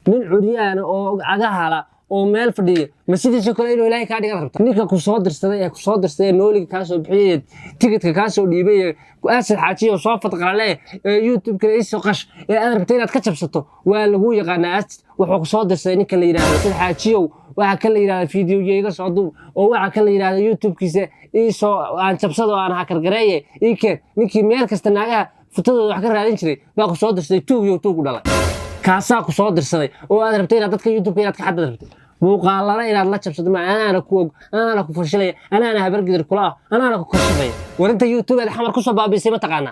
nin curyaana oo cagahala oo meel fadhiya ma sidiisa kale inuu ilaahay ka dhigan rabta ninka ku soo dirsaday nooliga ka soo bixiyay tigidhka ka soo dhiibay asal xaajiyo soo fadqalay YouTube-ka isoo qash aad rabtay inaad ka jabsato waa lagu yaqaanaa wuxuu ku soo dirsaday ninka la yiraahdo asal xaajiyo waxa kala yiraahdo fiidiyoyga soo duub oo waxa kala yiraahdo YouTube-kiisa isoo aan jabsado aan hakargareeyay ninkii meel kasta naagaha futadooda wax ka raadin jiray baa ku soo dirsaday tuug ku dhalay kaasaa ku soo dirsaday oo aad rabtay inaad dadka YouTube-ka inaad ka xadad rabtay muuqaalada inaad la jabsato ma anaana ku fashilay anaana habargidir kula anaana ku kashafay warinta YouTube ee xamar ku soo baabisay ma taqaana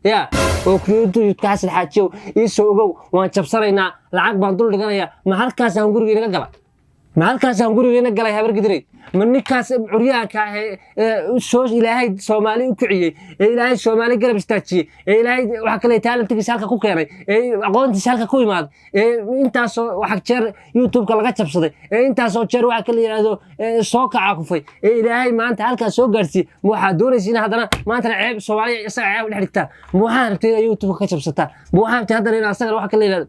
ya oo YouTube ka xasil xaajiyo isoo ogow waan jabsanaynaa lacag baan dul dhiganayaa ma halkaas aan gurigeena galay habargidiray ma ninkaas curyaanka soo ilaahay Soomaali u kiciyay ilaahay Soomaali garab istaajiyay ilaahay waxa kale talentigiisa halka ku keenay aqoontiisa halka ku imaad intaas waxa jeer YouTube-ka laga jabsaday intaas oo jeer waxa kale yiraahdo soo kaca kufay ilaahay maanta halka soo gaarsi waxa doonaysiin haddana maanta ceeb Soomaali isaga ceeb dhex dhigtaa waxa rabtay YouTube-ka ka jabsataa waxa rabtay haddana in asaga waxa kale yiraahdo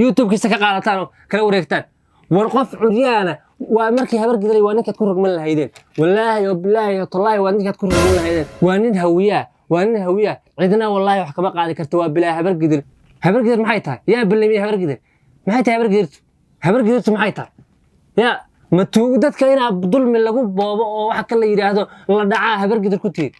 YouTube-kiisa ka qaadataan oo kala wareegtaan warqof curyaana waa markii habargidiray waa ninka ku rogman lahaydeen wallaahi oo bilaahi tallahi waa ninka ku rogman lahaydeen waa nin hawiya cidna wallaahi wax kama qaadi karto waa bilaahi habargidir maxay tahay yaa bilamiye habargidir maxay tahay habargidirtu maxay tahay yaa ma tuug dadka ina dulmi lagu boobo oo waxa kala yiraahdo la dhacaa habargidir ku tiir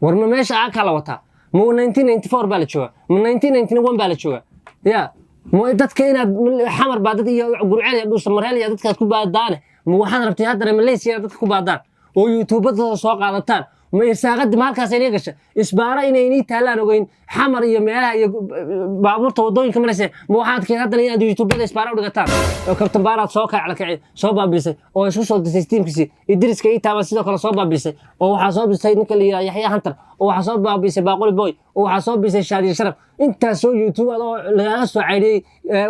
war ma meesha aa kala wata ma 1994 baa la jooga ma 1991 baa la jooga yaa ما dadka inaad xamar baadad iyo gurceel iyo dhuusa mareel iyo dadka ku baadaan ma waxaad rabtay haddana Malaysia dadka ku baadaan oo YouTube-da soo qaadataan ma isaaqad maalkaas ay gasha isbaara inay taalaan ogeyn xamar iyo meelaha iyo baabuurta wadooyinka Malaysia ma waxaad keen haddana inaad YouTube-da isbaara u dhigataan oo kabtan baaraad soo kacay soo baabisay oo isku soo disay Steam-kiisa Idriska ay taaba sidoo kale soo baabisay oo waxa soo bisay ninka la yiraahdo Yaxya Hunter oo waxa soo baabisay Baaquli Boy oo waxa soo bisay Shaadi Sharaf inta soo YouTube oo laga soo caydiyay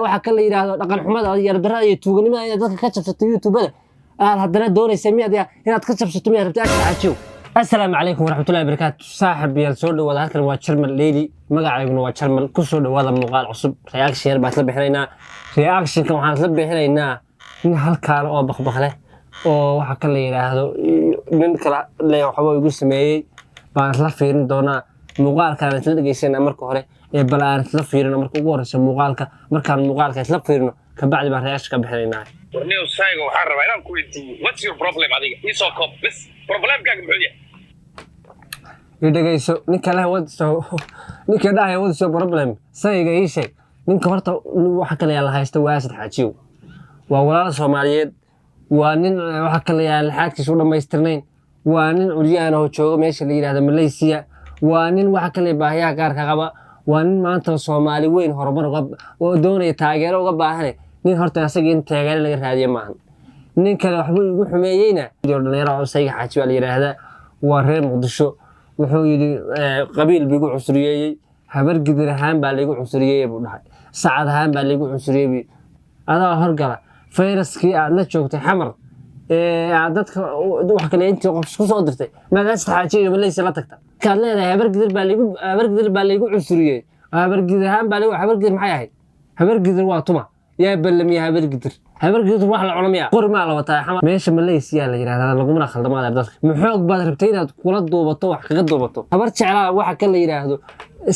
waxa kala yiraahdo dhaqan xumada iyo darada iyo tuuganimada ay dadka ka jabsatay YouTube-da haddana doonaysa inaad ka jabsato miyaad rabtay xaajiyo السلام عليكم ورحمة الله وبركاته صاحب يا سود وهذا كان واتشرمل ليلي مقاعد واتشرمل كسود وهذا مقال عصب رياكشن بتلبي حنا رياكشن كم حنلبي حنا إن هالكار أو بخله أو وحكى لي هذا من كلا اللي يحبوا يقول سمي بتلفين دونا مقال كانت تلقي سنة مركو هري بلا تلفين مركو ورش مقالك مركان مقالك تلفين كبعد ما رياكشن كبحنا ورنيو سايق وحرب أنا كويتي what's your problem عليك إيش أكوب بس problem كان بعدين يدقيسو ninka leh ninka dhahay wadiso problem sayga ii sheeg ninka horta waxa kale la haysto waa asad xaajiyo waa walaal Soomaaliyeed waa nin waxa kale la xaadkiisu dhameystirnayn waa nin uryaan oo jooga meesha la yiraahdo Malaysia waa nin waxa kale baahiyaha gaarka qaba waa nin maanta Soomaali weyn horumar oo doonaya taageero uga baahan nin horta asaga in taageero laga raadiyo maahan nin kale waxba ugu xumeeyayna dhalinyaro sayga xaajiyo la yiraahdo waa reer Muqdisho wuxuu yiri qabiil bigu cusriyeeyay habargidir ahaan baa lagu cusriyeeyay buu dhahay saacad ahaan baa lagu cusriyeeyay adaa horgala fayraskii aad la joogtay xamar dadka wax kale intii qof isku soo dirtay magaas xaajiyo Malaysia la tagta ka leedahay habargidir baa lagu cusriyeeyay habargidir ahaan baa lagu habargidir maxay ahayd habargidir waa tuma yaa balamiya habargidir wax la culamiya qorma la wataa xamar meesha Malaysia la yiraahdo lagu mana khaldamaad dadka maxoog baad rabtay inaad kula duubato wax kaga duubato habar jeclaa waxa kale yiraahdo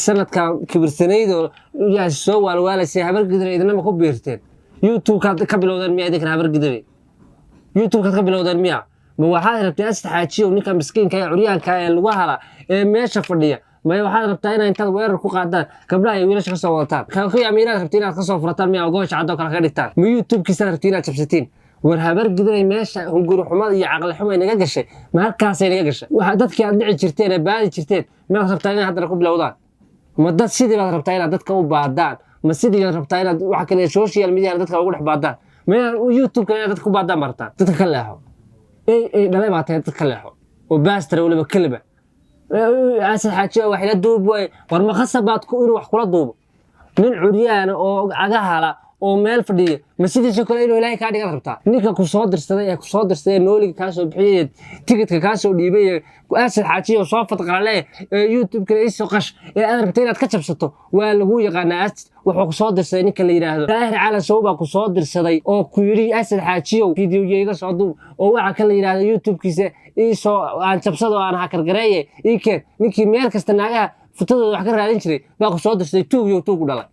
sanadkan kibirsanaydo yaa soo walwaalasay habargidir idinama ku beerteen YouTube-ka ka bilowdan miyaa idinka habargidir YouTube-ka ka bilowdan miyaa ma waxaad rabtay asad xaajiyo ninka miskiinka ee curyaanka ee lagu hala ee meesha fadhiya ما waxaad rabtaa inay inta weerar ku qaadaan gabdhaha ay wiilasha ka soo wadataan ka amiiraad rabtaa inaad ka soo furataan miyaa goosh cad oo kala ka dhigtaan ma YouTube-kiisa rabtaa inaad jabsatiin war habargidiray meesha hunguri xumada iyo aqal xumo inaga gashay ma halkaas inaga gashay waxa dadkii aad dhici jirteen ee baadi jirteen ma rabtaa inaad hadda ku bilowdaan ma dad sidii baad rabtaa inaad dadka u baadaan ma sidii aad rabtaa inaad waxa kale social media dadka ugu dhex baadaan ma YouTube-ka inaad dadka ku baadaan martaan dadka ka leexo dhalay baa tahay dadka leexo oo baastar waliba kaliba asad xaajiyo wax la duub way war ma khasabaad ku inuu wax kula duubo nin curyaana oo cagahala oo meel fadhiya ma sidiisa kale inuu ilaahay kaa dhigan rabtaa ninka ku soo dirsaday nooliga kaa soo bixiyay tigidhka kaa soo dhiibay asad xaajiyo soo fadqalale youtube-ka isoo qash aad rabtay inaad ka jabsato waa lagu yaqaanaa asad wuxuu ku soo dirsaday ninka la yiraahdo daahir cala sawba ku soo dirsaday oo ku yiri asad xaajiyo fiidiyoyga soo duub oo waxa kale la yiraahdo youtube-kiisa isoo aan jabsado aan hakar gareeyay ninkii meel kasta naagaha futadooda wax ka raadin jiray baa ku soo dirsaday tuug dhalay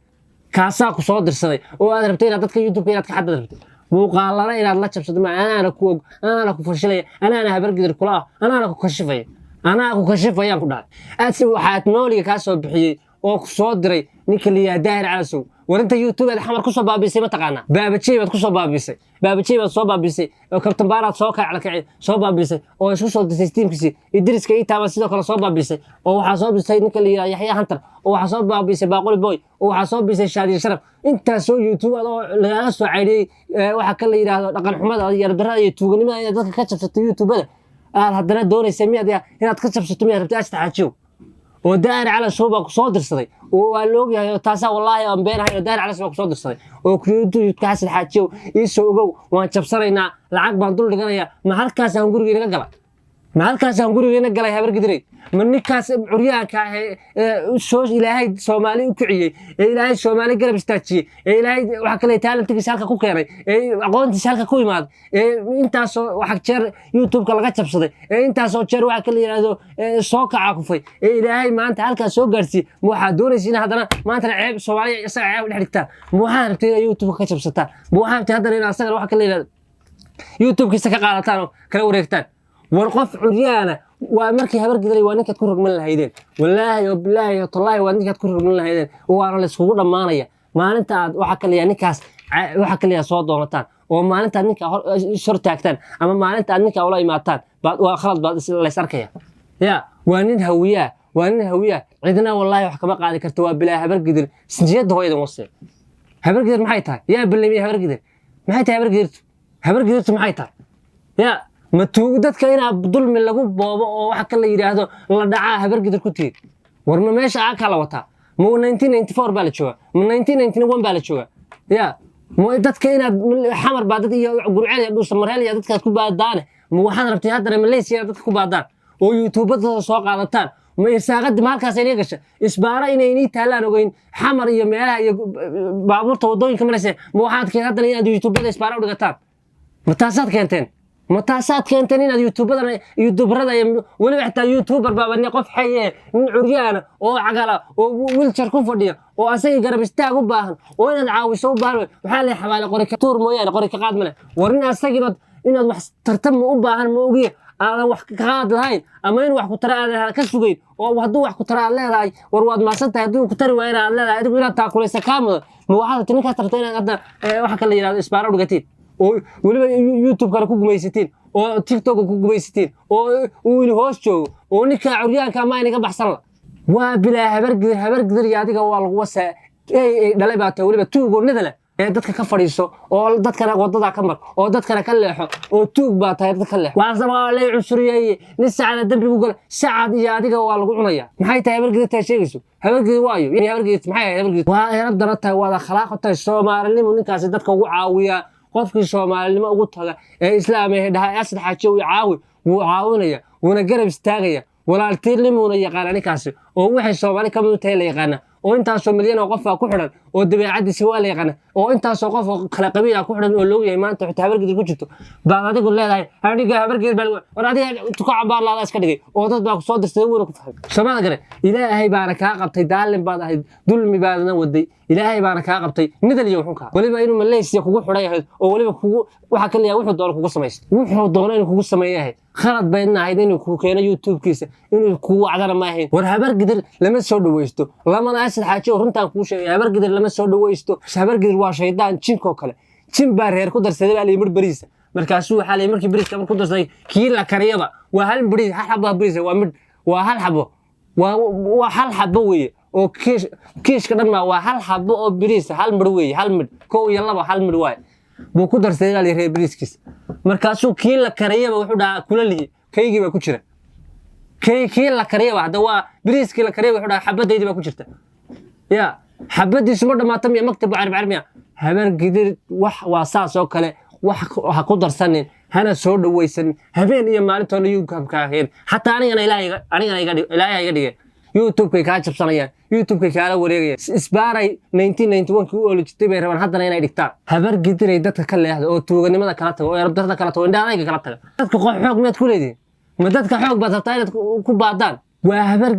kaasaa ku soo dirsaday oo aad rabtay inaad dadka youtube-ka inaad ka xadad rabtay muuqaalada inaad la jabsato ma anaana ku fashilaya anaana habargidir kula anaana ku kashifayaan ku dhahay waxaad nooliga kaa soo bixiyey oo ku soo diray ninka la yiraahdo daahir cala sow warinta youtube aad xamar ku soo baabisay ma taqaana baabajey baad ku soo baabisay soo baabisay oo kabtan baaraad soo kacay soo baabisay oo isku soo disay steamkiisi idriska taaba sidoo kale soo baabisay oo waxa soo bisay ninka la yiraahdo Yaxya Hunter oo waxa soo baabisay Baaquli Boy oo waxa soo bisay Shaadi Sharaf inta soo youtube oo laga soo caydiyay waxa kale la yiraahdo dhaqan xumada iyo darada iyo tuuganimada ee dadka ka jabsatay youtube-da aad haddana doonaysa inaad ka jabsato miyaad rabtay asad xaajiyo oo daahir cala sawba ku soo dirsaday oo waa loo yahay taasa wallahi aan beenahay daahir cala sawba ku soo dirsaday oo youtube-ka asad xaajiyo isoo ogow waan jabsanaynaa lacag baan dul dhiganayaa ma halkaas aan gurigeena galay habargidiray ma ninkaas curyaanka soo ilaahay Soomaali u kiciyay ilaahay Soomaali garab istaajiyay ilaahay waxa kale talentigiisa halka ku keenay aqoontiisa halka ku yimaad intaas waxa jeer youtube-ka laga jabsaday intaas oo jeer waxa kale yiraahdo soo kaca kufay ilaahay maanta halka soo gaarsi waxa doonaysiin haddana maanta ceeb Soomaali isaga ceeb dhex dhigtaa waxa rabtay youtube-ka ka jabsataa waxa rabtay haddana in asaga waxa kale yiraahdo youtube-kiisa ka qaadataan oo kala wareegtaan war qof curyaana waa markii habargidiray waa ninkaad ku rogman lahaydeen wallaahi oo bilaahi oo tallaahi waa ninkaad ku rogman lahaydeen waana la iskugu dhammaanaya maalinta aad waxa kale ninkaas waxa kale soo doonataan oo maalinta aad ninka shor taagtaan ama maalinta aad ninka ula imaataan waa khalad baad la is arkaya waa nin hawiya cidna wallaahi wax kama qaadi karto waa bilaa habargidir sinjiyada hooyada wase habargidir maxay tahay yaa bilay habargidir maxay tahay habargidirtu maxay tahay ma tuug dadka ina dulmi lagu boobo oo waxa kale yiraahdo la dhacaa habargidir ku tiir war ma meesha aa kala wata ma 1994 baa la jooga ma 1991 baa la jooga ma dadka ina xamar baa dad iyo gurceel iyo dhuusa mareel iyo dadka ku baadaan ma waxaad rabtay haddana Malaysia dadka ku baadaan oo youtube-da soo qaadataan ma isaaqad maalkaas ay gashay isbaara inay taalaan ogeyn xamar iyo meelaha iyo baabuurta wadooyinka Malaysia ma waxaad keen haddana inaad youtube-da isbaara u dhigataan ma taasaad keenteen inaad youtuberada weliba xitaa youtuber baabanay qof xaye nin curyaana oo cagala oo wheelchair ku fadhiya oo asaga garab istaag u baahan oo inaad caawiso u baahan waxa la xabaale qori ka tuur mooyaan qori ka qaad male warin asaga inaad wax tartam u baahan ma ogiye aan wax ka qaad lahayn ama in wax ku taraad ka sugeyn oo hadduu wax ku taraad leedahay war waad maasantahay hadduu ku tari waayna aad leedahay adigu inaad taakulaysa kaamada ma waxaad ninka tartay inaad hadda waxa kale yiraahdo isbaaro dhigatiin oo waliba youtube-ka ku gumaysateen oo tiktok ku gumaysateen oo uu hoos joogo oo ninka curyaanka ma inaga baxsan la waa bilaa habargidir adiga waa lagu wasaa dhalay baa waliba tuugo nadala dadka ka fadhiiso oo dadkana wadada ka mar oo dadkana ka leexo oo tuug baa tahay dadka ka leexo waa sabab lay cusriyay nin saacada dambi u gal saacad iyo adiga waa lagu cunaya maxay tahay habargidir taa sheegayso habargidir waayo habargidir maxay habargidir waa yarab darata waa khalaaqatay Soomaalnimo ninkaas dadka ugu caawiya qofkii Soomaalnimo ugu taga ee islaamay dhahay asad xaajiyo wuu caawinaya wuna garab istaagaya walaaltinimuna yaqaan ninkaas oo wixii Soomaali ka mid tahay la yaqaan oo intaas milyan oo qof ku xiran oo dabeecadiisa waa la yaqaan oo intaas qof kala qabiil ku xiran oo loo yahay maanta xitaa habargidir ku jirto baa adigu leedahay habargidir bal war adiga ku cabaar laada iska dhigay oo dad baa ku soo dirtay wuuna ku fahmay Soomaali gare ilaahay baana ka qabtay daalin baad ahayd dulmi baadna waday ilaahay baana ka qabtay midal iyo xunka waliba inuu Malaysia kugu xiray oo waliba kugu waxa kale wuxuu doono kugu sameeyay wuxuu doono inuu kugu sameeyay khalad bayna ahayd inuu ku keeno youtube-kiisa inuu kugu wacdana ma ahayn war habargidir lama soo dhaweysto lamana asad xaajiyo runtaan ku sheegay habargidir lama soo dhaweysto habargidir waa shaydaan jinko kale jin baa reer ku darsaday baa leeymir bariisa markaasuu waxa leeymir markii bariiska ku darsaday kii la kariyaba waa hal bariis hal xabo bariis waa hal xabo waa hal xabo weeye oo kiishka dhan waa hal xabo oo bariis hal mid weeye hal mid koow iyo laba hal mid waay buu ku darsaday baa leeyahay bariiskiis markaasuu kii la kariyaba wuxuu dhahaa kulaliye kaygii baa ku jira kii la kariyaba hada waa bariiskii la kariyaba wuxuu dhahaa xabadaydi baa ku jirta xabadiisu ma dhamaato miya maktab carab habar gidir wax waa saas oo kale wax ha ku darsanin hana soo dhawaysan habeen iyo maalintoona YouTube ka heen hatta anigana ilaahay iga dhigay YouTube ka jabsanayaan YouTube ka la wareegaya isbaaray 1991 kii oo lajitay bay rabaan haddana inay dhigtaan habar gidiray dadka ka leexdo oo tuuganimada kala tago oo rabdarda kala tago indhaadayga kala tago dadka xoog meed ku leedin ma dadka xoog baad rabtaa inaad ku baadaan waa habar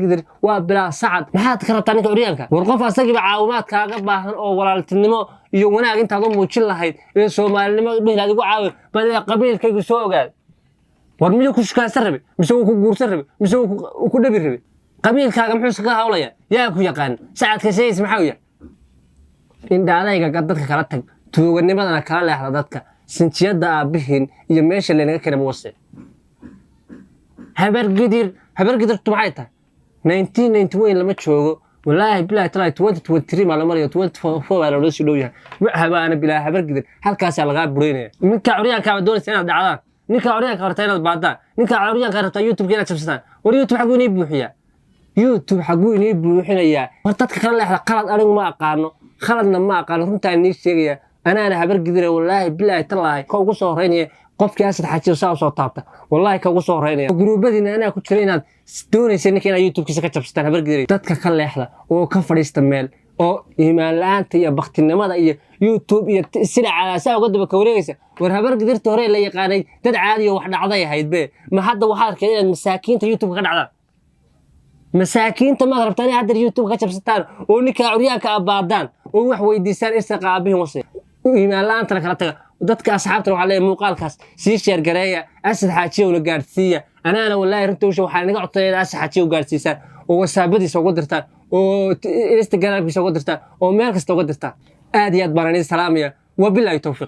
gidir waa bilaa sacad maxaad ka rabtaa ninka curyaanka war qof asagiiba caawimaad kaaga baahan oo walaaltinimo iyo wanaag intaad u muujin lahayd ee Soomaalinimo dhihilaad ugu caawi bal qabiilkaygu soo ogaad war miyuu ku shaqaysan rabi mise uu ku guursan rabi mise uu ku dhabi rabi qabiilkaaga muxuu ka hawlaya yaa ku yaqaan sacadka sheeyis maxaa yahay indhaadayga dadka kala tag tuuganimadana kala leexda dadka sinjiyada aabihiin iyo meesha leenaga keenay wase habar gidir maxay tahay 1991 lama joogo wallahi billahi taala 2023 ma la mariyo 2024 waa la soo dhowyahay habaana billahi habar gidir halkaas laga bureynaya ninka curyaanka waa doonaysa inaad dhacdaan ninka curyaanka horta inaad baadaan ninka curyaanka rabta YouTube inaad jabsataan war YouTube xaguu inii buuxiyaa YouTube xaguu inii buuxinayaa war dadka kala leexda qalad anigu ma aqaano khaladna ma aqaano runta inii sheegaya أنا هبر قدر والله بالله تلاهي كوجو صوريني قف كاسد حاجة وصاو طابته والله كوجو صوريني جروبات إن أنا كنت شرينا دوني سنة كنا يوتيوب كيسة كتبستان هبر قدر تدك خلي إحنا وكفر يستمل أو إيمان الآن تيا بختنا ماذا يوتيوب يسلع على ساعة قد بكوريسة والهبر قدر توري اللي يقاني تد عادي وإحنا عضية هيد به ما حد وحار كذا مساكين يوتيوب غير على مساكين ما غربتني هذا اليوتيوب كتبستان ونك عرياك أبادان ووح ويديسان إستقى بهم وصي إيمان الآن ترى كلا dadka asxaabta waxa leeyahay muuqaalkaas si share gareeya asad xaajiyo una gaarsiiya ana wallahi runtii waxa naga codtay asad xaajiyo gaarsiisan oo wasaabadiisa ugu dirtaan oo Instagram-kiisa ugu dirtaan oo meel kasta ugu dirtaan aad iyo aad baan idin salaamaya wabillahi tawfiiq